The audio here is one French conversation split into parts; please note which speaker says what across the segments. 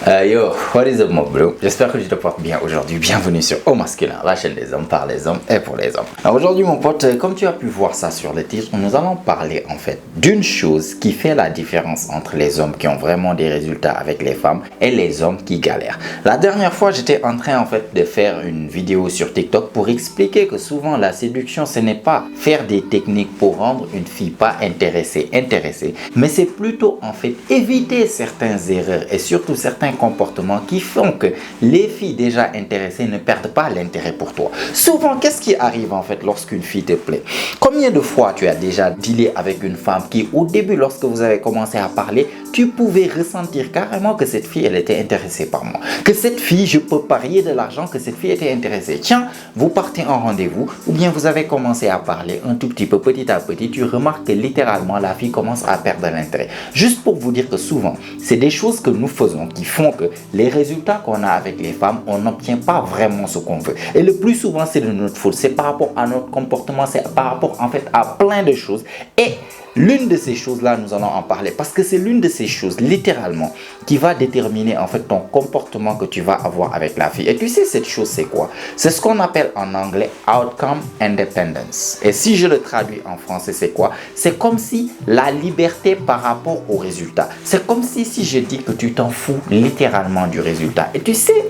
Speaker 1: Yo, what is up mon bro? J'espère que tu te portes bien aujourd'hui. Bienvenue sur Au Masculin, la chaîne des hommes par les hommes et pour les hommes. Alors aujourd'hui mon pote, comme tu as pu voir ça sur le titre, nous allons parler en fait d'une chose qui fait la différence entre les hommes qui ont vraiment des résultats avec les femmes et les hommes qui galèrent. La dernière fois, j'étais en train en fait de faire une vidéo sur TikTok pour expliquer que souvent la séduction ce n'est pas faire des techniques pour rendre une fille pas intéressée, mais c'est plutôt en fait éviter certaines erreurs et surtout certains comportements qui font que les filles déjà intéressées ne perdent pas l'intérêt pour toi. Souvent, qu'est-ce qui arrive en fait lorsqu'une fille te plaît? Combien de fois tu as déjà dealé avec une femme qui, au début, lorsque vous avez commencé à parler, tu pouvais ressentir carrément que cette fille, elle était intéressée par moi. Que cette fille, je peux parier de l'argent que cette fille était intéressée. Tiens, vous partez en rendez-vous ou bien vous avez commencé à parler un tout petit peu, petit à petit, tu remarques que littéralement la fille commence à perdre l'intérêt. Juste pour vous dire que souvent, c'est des choses que nous faisons qui font que les résultats qu'on a avec les femmes, on n'obtient pas vraiment ce qu'on veut. Et le plus souvent, c'est de notre faute. C'est par rapport à notre comportement, c'est par rapport en fait à plein de choses. Et l'une de ces choses-là, nous allons en parler parce que c'est l'une de ces choses, littéralement, qui va déterminer en fait ton comportement que tu vas avoir avec la fille. Et tu sais, cette chose, c'est quoi? C'est ce qu'on appelle en anglais outcome independence. Et si je le traduis en français, c'est quoi? C'est comme si la liberté par rapport au résultat. C'est comme si je dis que tu t'en fous littéralement du résultat. Et tu sais,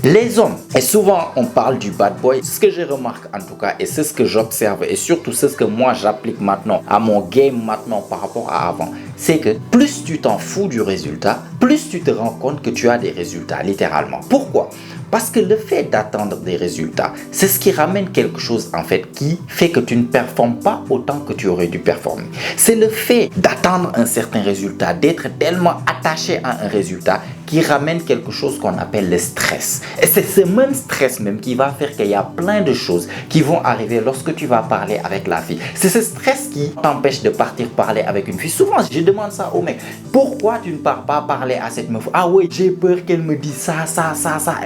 Speaker 1: les hommes, et souvent on parle du bad boy, ce que je remarque en tout cas, et c'est ce que j'observe, et surtout c'est ce que moi j'applique maintenant à mon game maintenant par rapport à avant, c'est que plus tu t'en fous du résultat, plus tu te rends compte que tu as des résultats, littéralement. Pourquoi? Parce que le fait d'attendre des résultats, c'est ce qui ramène quelque chose en fait qui fait que tu ne performes pas autant que tu aurais dû performer. C'est le fait d'attendre un certain résultat, d'être tellement attaché à un résultat qui ramène quelque chose qu'on appelle le stress. Et c'est ce même stress même qui va faire qu'il y a plein de choses qui vont arriver lorsque tu vas parler avec la fille. C'est ce stress qui t'empêche de partir parler avec une fille. Souvent, je demande ça aux mecs. Pourquoi tu ne pars pas parler à cette meuf? Ah oui, j'ai peur qu'elle me dise ça.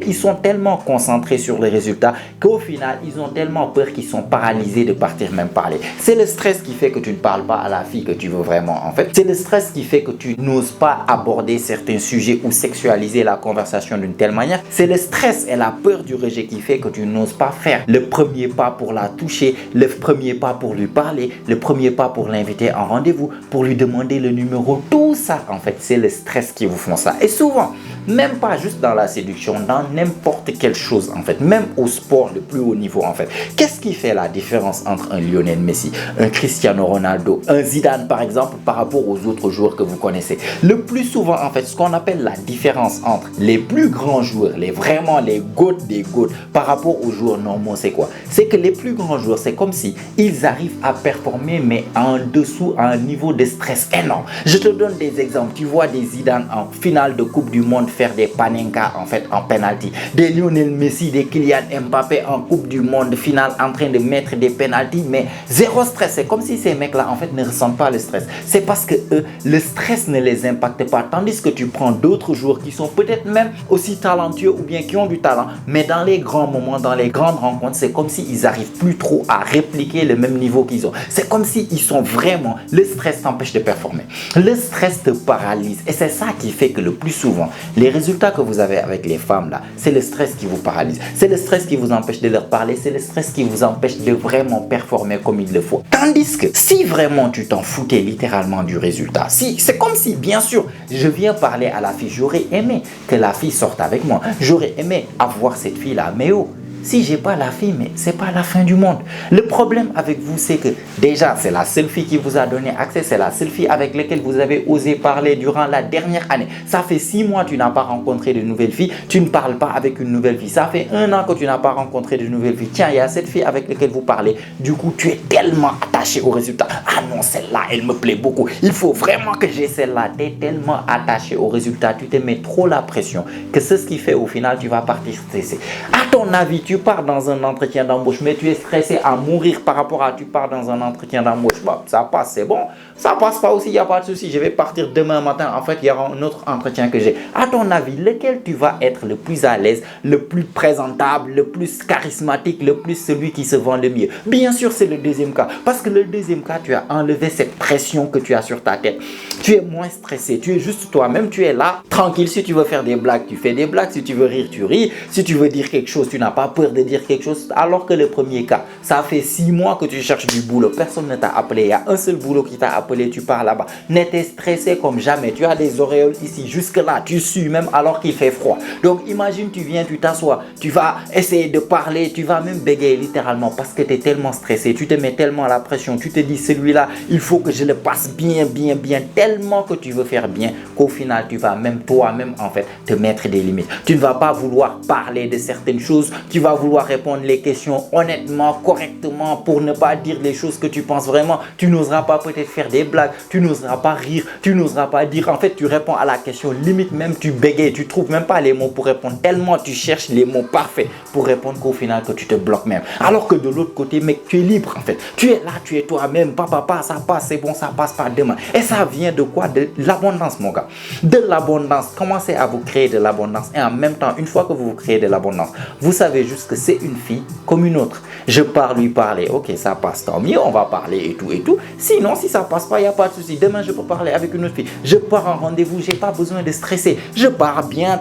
Speaker 1: Ils sont tellement concentrés sur les résultats qu'au final, ils ont tellement peur qu'ils sont paralysés de partir même parler. C'est le stress qui fait que tu ne parles pas à la fille que tu veux vraiment en fait. C'est le stress qui fait que tu n'oses pas aborder certains sujets ou sexualiser la conversation d'une telle manière. C'est le stress et la peur du rejet qui fait que tu n'oses pas faire le premier pas pour la toucher, le premier pas pour lui parler, le premier pas pour l'inviter en rendez-vous, pour lui demander le numéro. Tout ça en fait, c'est le stress qui vous font ça. Et souvent, même pas juste dans la séduction, dans n'importe quelle chose en fait, même au sport le plus haut niveau en fait. Qu'est-ce qui fait la différence entre un Lionel Messi, un Cristiano Ronaldo, un Zidane par exemple par rapport aux autres joueurs que vous connaissez? Le plus souvent en fait, ce qu'on appelle la différence entre les plus grands joueurs, vraiment les GOAT des GOAT par rapport aux joueurs normaux, c'est quoi? C'est que les plus grands joueurs, c'est comme si ils arrivent à performer mais en dessous à un niveau de stress énorme. Je te donne des exemples. Tu vois des Zidane en finale de Coupe du Monde faire des panenka en fait en penalty, des Lionel Messi, des Kylian Mbappé en Coupe du Monde finale en train de mettre des penalties, mais zéro stress. C'est comme si ces mecs là en fait ne ressentent pas le stress. C'est parce que eux, le stress ne les impacte pas, tandis que tu prends d'autres joueurs qui sont peut-être même aussi talentueux ou bien qui ont du talent, mais dans les grands moments, dans les grandes rencontres, c'est comme s'ils n'arrivent plus trop à répliquer le même niveau qu'ils ont. C'est comme s'ils sont vraiment, le stress t'empêche de performer, le stress te paralyse, et c'est ça qui fait que le plus souvent les résultats que vous avez avec les femmes là, c'est le stress qui vous paralyse, c'est le stress qui vous empêche de leur parler, c'est le stress qui vous empêche de vraiment performer comme il le faut. Tandis que si vraiment tu t'en foutais littéralement du résultat, si c'est comme si, bien sûr, je viens parler à la fille, j'aurais aimé que la fille sorte avec moi, j'aurais aimé avoir cette fille là, mais oh, si j'ai pas la fille, mais c'est pas la fin du monde. Le problème avec vous, c'est que déjà, c'est la seule fille qui vous a donné accès, c'est la seule fille avec laquelle vous avez osé parler durant la dernière année. Ça fait 6 mois que tu n'as pas rencontré de nouvelles filles, tu ne parles pas avec une nouvelle fille. Ça fait 1 an que tu n'as pas rencontré de nouvelles filles. Tiens, il y a cette fille avec laquelle vous parlez. Du coup, tu es tellement attaché au résultat. Ah non, celle-là, elle me plaît beaucoup. Il faut vraiment que j'ai celle-là. Tu es tellement attaché au résultat, tu te mets trop la pression que c'est ce qui fait au final, tu vas partir stressé. Attends, ton avis, tu pars dans un entretien d'embauche, mais tu es stressé à mourir par rapport à tu pars dans un entretien d'embauche. Bon, ça passe, c'est bon. Ça passe pas aussi, il n'y a pas de souci. Je vais partir demain matin. En fait, il y aura un autre entretien que j'ai. À ton avis, lequel tu vas être le plus à l'aise, le plus présentable, le plus charismatique, le plus celui qui se vend le mieux? Bien sûr, c'est le deuxième cas. Parce que le deuxième cas, tu as enlevé cette pression que tu as sur ta tête. Tu es moins stressé. Tu es juste toi-même. Tu es là, tranquille. Si tu veux faire des blagues, tu fais des blagues. Si tu veux rire, tu ris. Si tu veux dire quelque chose, tu n'as pas peur de dire quelque chose. Alors que le premier cas, ça fait 6 mois que tu cherches du boulot. Personne ne t'a appelé. Il y a un seul boulot qui t'a appelé. Tu pars là-bas. N'étais stressé comme jamais. Tu as des auréoles ici. Jusque-là, tu sues même alors qu'il fait froid. Donc, imagine, tu viens, tu t'assois. Tu vas essayer de parler. Tu vas même bégayer littéralement parce que tu es tellement stressé. Tu te mets tellement à la pression. Tu te dis, celui-là, il faut que je le passe bien, bien, bien. Tellement que tu veux faire bien qu'au final, tu vas même toi-même, en fait, te mettre des limites. Tu ne vas pas vouloir parler de certaines choses. Tu vas vouloir répondre les questions honnêtement, correctement, pour ne pas dire les choses que tu penses vraiment. Tu n'oseras pas peut-être faire des blagues. Tu n'oseras pas rire. Tu n'oseras pas dire. En fait, tu réponds à la question. Limite même, tu bégayes. Tu trouves même pas les mots pour répondre. Tellement tu cherches les mots parfaits pour répondre qu'au final, que tu te bloques même. Alors que de l'autre côté, mec, tu es libre, en fait. Tu es là, tu es toi-même. Papa, ça passe, c'est bon, ça passe pas demain. Et ça vient de quoi? De l'abondance, mon gars. De l'abondance. Commencez à vous créer de l'abondance. Et en même temps, une fois que vous vous créez de l'abondance, vous savez juste que c'est une fille comme une autre. Je pars lui parler. Ok, ça passe, tant mieux, on va parler et tout et tout. Sinon, si ça passe pas, il n'y a pas de souci. Demain, je peux parler avec une autre fille. Je pars en rendez-vous, j'ai pas besoin de stresser. Je pars bien,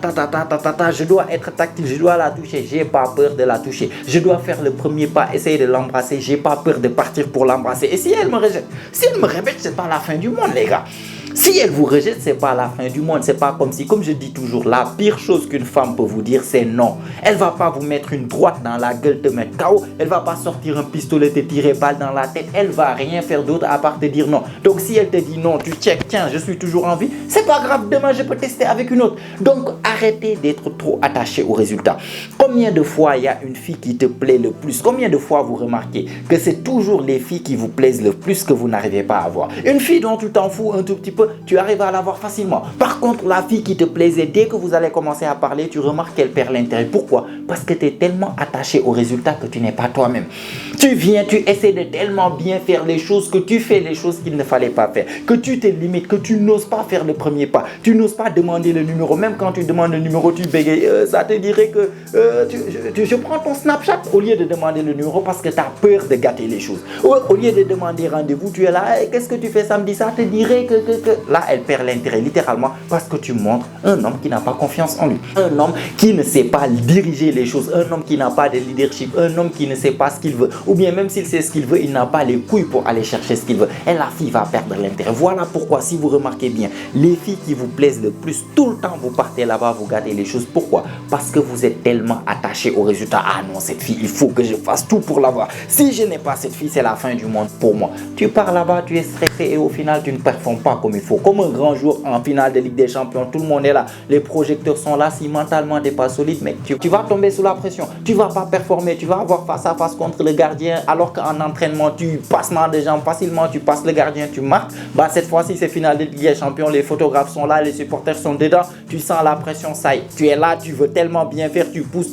Speaker 1: je dois être tactile, je dois la toucher. J'ai pas peur de la toucher. Je dois faire le premier pas, essayer de l'embrasser. J'ai pas peur de partir pour l'embrasser. Et si elle me rejette? Si elle me rejette, c'est pas la fin du monde, les gars. Si elle vous rejette, c'est pas la fin du monde. C'est pas comme si, comme je dis toujours, la pire chose qu'une femme peut vous dire, c'est non. Elle va pas vous mettre une droite dans la gueule, te mettre KO. Elle va pas sortir un pistolet, te tirer balle dans la tête. Elle va rien faire d'autre à part te dire non. Donc si elle te dit non, tu check, tiens, je suis toujours en vie. C'est pas grave, demain je peux tester avec une autre. Donc arrêtez d'être trop attaché au résultat. Combien de fois il y a une fille qui te plaît le plus? Combien de fois vous remarquez que c'est toujours les filles qui vous plaisent le plus que vous n'arrivez pas à avoir? Une fille dont tu t'en fous un tout petit peu, tu arrives à l'avoir facilement. Par contre, la fille qui te plaisait, dès que vous allez commencer à parler, tu remarques qu'elle perd l'intérêt. Pourquoi? Parce que tu es tellement attaché au résultat que tu n'es pas toi-même. Tu viens, tu essaies de tellement bien faire les choses que tu fais les choses qu'il ne fallait pas faire. Que tu te limites, que tu n'oses pas faire le premier pas. Tu n'oses pas demander le numéro. Même quand tu demandes le numéro, tu bégayes. Ça te dirait que je prends ton Snapchat au lieu de demander le numéro parce que tu as peur de gâter les choses. Au lieu de demander rendez-vous, tu es là. Hey, qu'est-ce que tu fais samedi? Ça te dirait que là, elle perd l'intérêt littéralement parce que tu montres un homme qui n'a pas confiance en lui. Un homme qui ne sait pas diriger les choses. Un homme qui n'a pas de leadership. Un homme qui ne sait pas ce qu'il veut. Ou bien même s'il sait ce qu'il veut, il n'a pas les couilles pour aller chercher ce qu'il veut. Et la fille va perdre l'intérêt. Voilà pourquoi, si vous remarquez bien, les filles qui vous plaisent le plus, tout le temps vous partez là-bas, vous gâtez les choses. Pourquoi? Parce que vous êtes tellement attaché au résultat. Ah non, cette fille, il faut que je fasse tout pour l'avoir. Si je n'ai pas cette fille, c'est la fin du monde pour moi. Tu pars là-bas, tu es stressé et au final, tu ne performes pas comme il faut. Comme un grand jour en finale de Ligue des Champions, tout le monde est là. Les projecteurs sont là. Si mentalement, tu n'es pas solide, mec, tu vas tomber sous la pression. Tu ne vas pas performer. Tu vas avoir face à face contre le gardien alors qu'en entraînement, tu passes mal de jambes facilement. Tu passes le gardien, tu marques. Bah, cette fois-ci, c'est finale de Ligue des Champions. Les photographes sont là, les supporters sont dedans. Tu sens la pression, ça y est. Tu es là, tu veux tellement bien faire. Tu pousses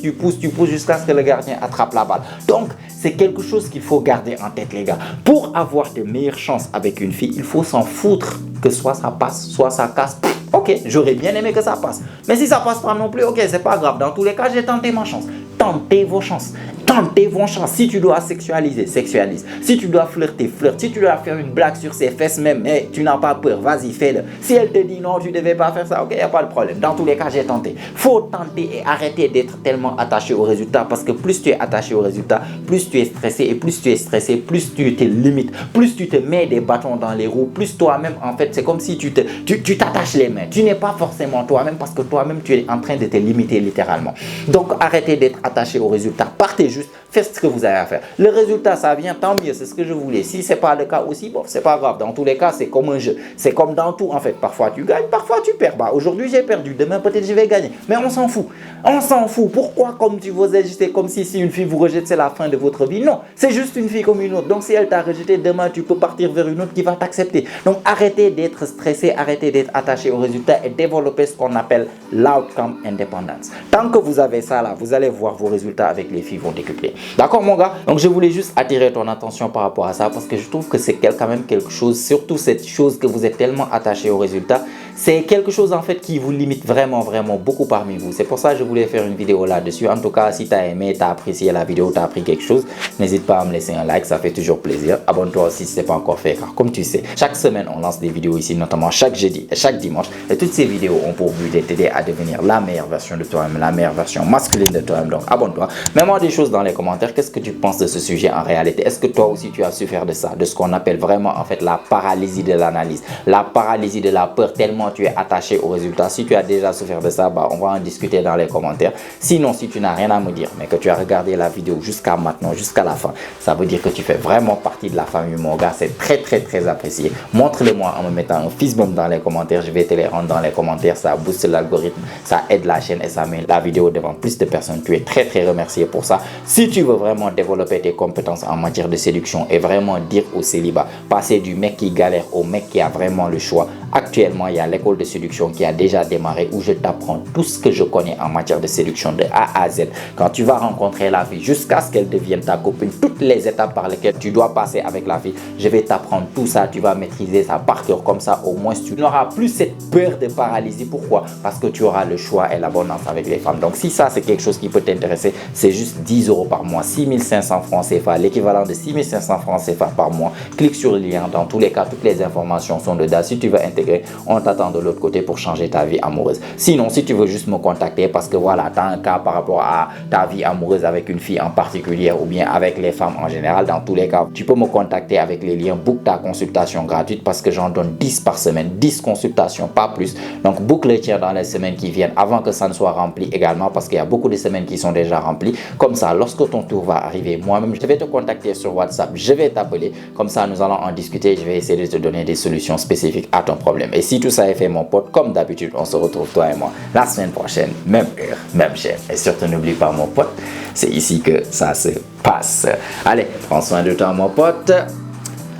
Speaker 1: jusqu'à ce que le gardien attrape la balle. Donc, c'est quelque chose qu'il faut garder en tête, les gars. Pour avoir de meilleures chances avec une fille, il faut s'en foutre que soit ça passe, soit ça casse. Ok, j'aurais bien aimé que ça passe. Mais si ça passe pas non plus, ok, c'est pas grave. Dans tous les cas, j'ai tenté ma chance. Tentez vos chances. Tentez vos chances. Si tu dois sexualiser, sexualise. Si tu dois flirter, flirte. Si tu dois faire une blague sur ses fesses même, hey, tu n'as pas peur, vas-y, fais-le. Si elle te dit non, tu ne devais pas faire ça, ok, il n'y a pas de problème. Dans tous les cas, j'ai tenté. Faut tenter et arrêter d'être tellement attaché au résultat parce que plus tu es attaché au résultat, plus tu es stressé et plus tu es stressé, plus tu te limites, plus tu te mets des bâtons dans les roues, plus toi-même, en fait, c'est comme si tu t'attaches les mains. Tu n'es pas forcément toi-même parce que toi-même, tu es en train de te limiter littéralement. Donc, arrêtez d'être attaché au résultat. Partez juste faites ce que vous avez à faire. Le résultat, ça vient, tant mieux, c'est ce que je voulais. Si ce n'est pas le cas aussi, bon, c'est pas grave. Dans tous les cas, c'est comme un jeu. C'est comme dans tout, en fait. Parfois, tu gagnes, parfois, tu perds. Bah, aujourd'hui, j'ai perdu. Demain, peut-être, je vais gagner. Mais on s'en fout. On s'en fout. Pourquoi, comme tu vous agissez comme si une fille vous rejette, c'est la fin de votre vie? Non, c'est juste une fille comme une autre. Donc, si elle t'a rejeté, demain, tu peux partir vers une autre qui va t'accepter. Donc, arrêtez d'être stressé, arrêtez d'être attaché au résultat et développez ce qu'on appelle l'outcome independence. Tant que vous avez ça là, vous allez voir vos résultats avec les filles vont décupler. D'accord, mon gars? Donc, je voulais juste attirer ton attention par rapport à ça parce que je trouve que c'est quand même quelque chose, surtout cette chose que vous êtes tellement attaché au résultat, c'est quelque chose en fait qui vous limite vraiment beaucoup parmi vous. C'est pour ça que je voulais faire une vidéo là-dessus. En tout cas, si tu as aimé, tu as apprécié la vidéo, tu as appris quelque chose, n'hésite pas à me laisser un like, ça fait toujours plaisir. Abonne-toi aussi si ce n'est pas encore fait, car comme tu sais, chaque semaine, on lance des vidéos ici, notamment chaque jeudi et chaque dimanche. Et toutes ces vidéos ont pour but de t'aider à devenir la meilleure version de toi-même, la meilleure version masculine de toi-même. Donc, abonne-toi. Mets-moi des choses dans les commentaires. Qu'est-ce que tu penses de ce sujet en réalité? Est-ce que toi aussi, tu as souffert de ça, de ce qu'on appelle vraiment en fait la paralysie de l'analyse, la paralysie de la peur, tellement tu es attaché au résultat? Si tu as déjà souffert de ça, bah, on va en discuter dans les commentaires. Sinon, si tu n'as rien à me dire, mais que tu as regardé la vidéo jusqu'à maintenant, jusqu'à la fin, ça veut dire que tu fais vraiment partie de la famille, mon gars. C'est très apprécié. Montre-le-moi en me mettant un fist bump dans les commentaires. Je vais te les rendre dans les commentaires. Ça booste l'algorithme, ça aide la chaîne et ça met la vidéo devant plus de personnes. Tu es très remercié pour ça. Si tu veux vraiment développer tes compétences en matière de séduction et vraiment dire au célibat, passer du mec qui galère au mec qui a vraiment le choix, actuellement, il y a l'école de séduction qui a déjà démarré où je t'apprends tout ce que je connais en matière de séduction de A à Z. Quand tu vas rencontrer la fille jusqu'à ce qu'elle devienne ta copine, toutes les étapes par lesquelles tu dois passer avec la fille, je vais t'apprendre tout ça. Tu vas maîtriser ça par cœur. Comme ça, au moins, tu n'auras plus cette peur de paralysie. Pourquoi? Parce que tu auras le choix et l'abondance avec les femmes. Donc, si ça, c'est quelque chose qui peut t'intéresser, c'est juste 10 € par mois, 6500 francs CFA, l'équivalent de 6500 francs CFA par mois. Clique sur le lien. Dans tous les cas, toutes les informations sont dedans. Si tu veux intégrer, on t'attend de l'autre côté pour changer ta vie amoureuse. Sinon, si tu veux juste me contacter parce que voilà, tu as un cas par rapport à ta vie amoureuse avec une fille en particulier ou bien avec les femmes en général, dans tous les cas, tu peux me contacter avec les liens. Book ta consultation gratuite parce que j'en donne 10 par semaine, 10 consultations, pas plus. Donc, book le tien dans les semaines qui viennent avant que ça ne soit rempli également parce qu'il y a beaucoup de semaines qui sont déjà remplies. Comme ça, lorsque ton tour va arriver, moi-même, je vais te contacter sur WhatsApp, je vais t'appeler. Comme ça, nous allons en discuter. Je vais essayer de te donner des solutions spécifiques à ton problème. Et si tout ça est fait, mon pote, comme d'habitude, on se retrouve toi et moi la semaine prochaine, même heure, même chaîne. Et surtout, n'oublie pas, mon pote, c'est ici que ça se passe. Allez, prends soin de toi, mon pote.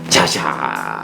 Speaker 1: Ciao, ciao.